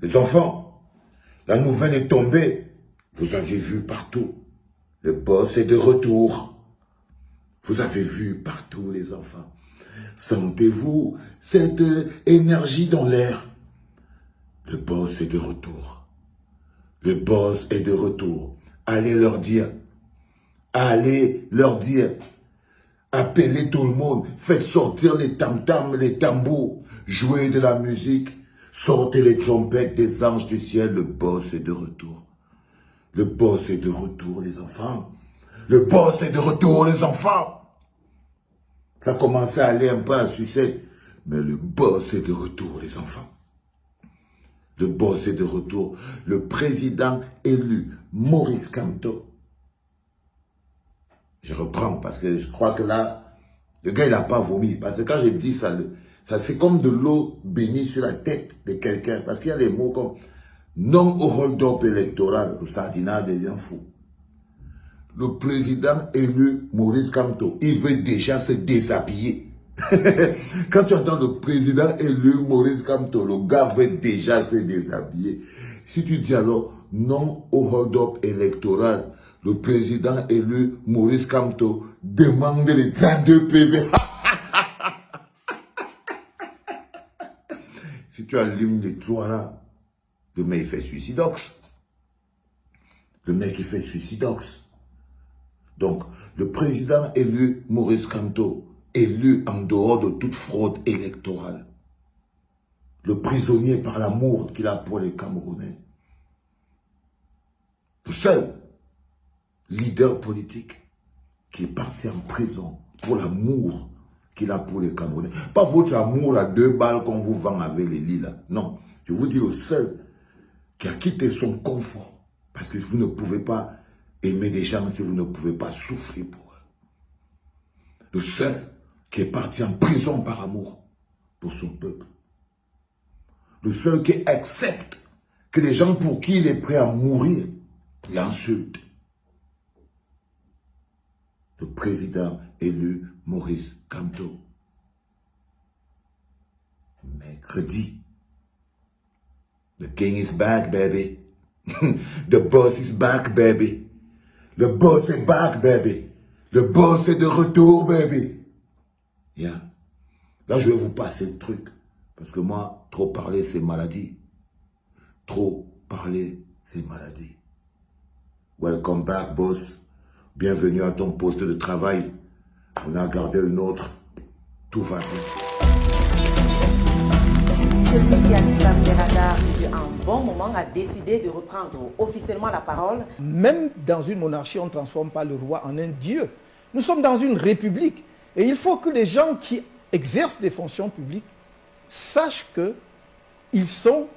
Les enfants, la nouvelle est tombée. Vous avez vu partout. Le boss est de retour. Vous avez vu partout, les enfants. Sentez-vous cette énergie dans l'air. Le boss est de retour. Le boss est de retour. Allez leur dire. Allez leur dire. Appelez tout le monde. Faites sortir les tam-tams, les tambours. Jouez de la musique. Sortez les trompettes des anges du ciel. Le boss est de retour. Le boss est de retour, les enfants. Le boss est de retour, les enfants. Ça commençait à aller un peu à succès. Mais le boss est de retour, les enfants. Le boss est de retour. Le président élu, Maurice Kamto. Je reprends parce que je crois que là, le gars, il n'a pas vomi. Parce que quand je dis ça, ça fait comme de l'eau bénie sur la tête de quelqu'un. Parce qu'il y a des mots comme non au hold-up électoral. Le sardinal devient fou. Le président élu, Maurice Kamto, il veut déjà se déshabiller. Quand tu entends le président élu, Maurice Kamto, le gars veut déjà se déshabiller. Si tu dis alors non au hold-up électoral, le président élu, Maurice Kamto, demande les 32 PV. Si tu allumes les trois là, le mec il fait suicidox. Le mec il fait suicidox. Donc, le président élu, Maurice Kamto, élu en dehors de toute fraude électorale. Le prisonnier par l'amour qu'il a pour les Camerounais. Le seul leader politique qui est parti en prison pour l'amour qu'il a pour les Camerounais. Pas votre amour à 2 balles qu'on vous vend avec les lilas. Non, je vous dis le seul qui a quitté son confort. Parce que vous ne pouvez pas aimer des gens si vous ne pouvez pas souffrir pour eux. Le seul qui est parti en prison par amour pour son peuple. Le seul qui accepte que les gens pour qui il est prêt à mourir l'insultent. Le président élu Maurice Kamto. Mercredi. The king is back, baby. The boss is back, baby. Le boss est back, baby. Le boss est de retour, baby. Yeah. Là, je vais vous passer le truc. Parce que moi, trop parler, c'est maladie. Trop parler, c'est maladie. Welcome back, boss. Bienvenue à ton poste de travail. On a gardé le nôtre. Tout va bien. Celui qui a l'islam des radars depuis un bon moment a décidé de reprendre officiellement la parole. Même dans une monarchie, on ne transforme pas le roi en un dieu. Nous sommes dans une république. Et il faut que les gens qui exercent des fonctions publiques sachent qu'ils sont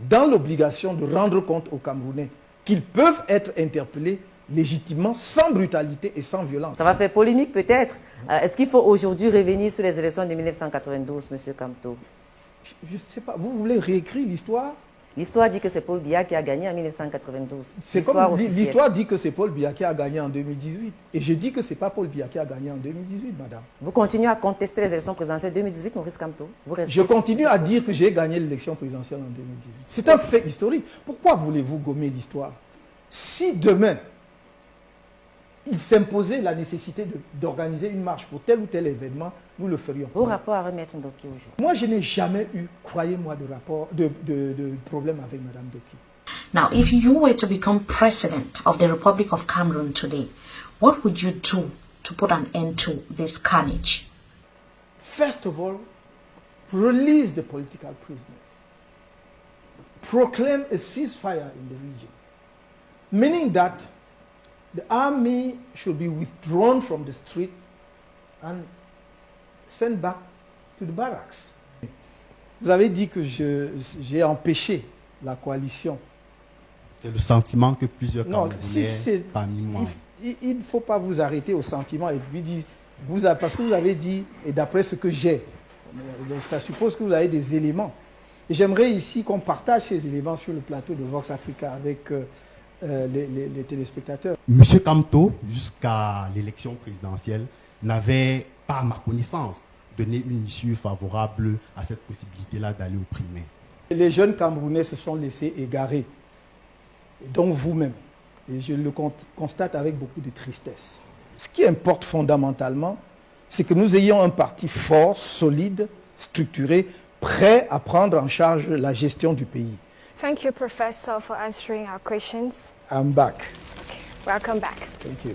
dans l'obligation de rendre compte aux Camerounais qu'ils peuvent être interpellés légitimement, sans brutalité et sans violence. Ça va faire polémique peut-être. Est-ce qu'il faut aujourd'hui revenir sur les élections de 1992, M. Kamto? Je ne sais pas, vous voulez réécrire l'histoire? L'histoire dit que c'est Paul Biya qui a gagné en 1992. C'est comme l'histoire dit que c'est Paul Biya qui a gagné en 2018. Et je dis que ce n'est pas Paul Biya qui a gagné en 2018, madame. Vous continuez à contester les élections présidentielles 2018, Maurice Kamto? Je continue à dire que j'ai gagné l'élection présidentielle en 2018. C'est un fait historique. Pourquoi voulez-vous gommer l'histoire? Si demain, il s'imposait la nécessité d'organiser une marche pour tel ou tel événement, nous le ferions. Vos rapports à remettre Ndoki au jour? Moi, je n'ai jamais eu, croyez-moi, de problème avec Mme Ndoki. Now, if you were to become president of the Republic of Cameroon today, what would you do to put an end to this carnage? First of all, release the political prisoners. Proclaim a ceasefire in the region. Meaning that the army should be withdrawn from the street and sent back to the barracks. Vous avez dit que j'ai empêché la coalition. C'est le sentiment que plusieurs Camerounais parmi moi. Il ne faut pas vous arrêter au sentiment et puis dire, parce que vous avez dit, et d'après ce que j'ai, ça suppose que vous avez des éléments. Et j'aimerais ici qu'on partage ces éléments sur le plateau de Vox Africa avec les téléspectateurs. Monsieur Kamto, jusqu'à l'élection présidentielle, n'avait pas, à ma connaissance, donné une issue favorable à cette possibilité-là d'aller au primaire. Les jeunes Camerounais se sont laissés égarer, et donc vous-même. Et je le constate avec beaucoup de tristesse. Ce qui importe fondamentalement, c'est que nous ayons un parti fort, solide, structuré, prêt à prendre en charge la gestion du pays. Thank you, Professor, for answering our questions. I'm back. Okay, welcome back. Thank you.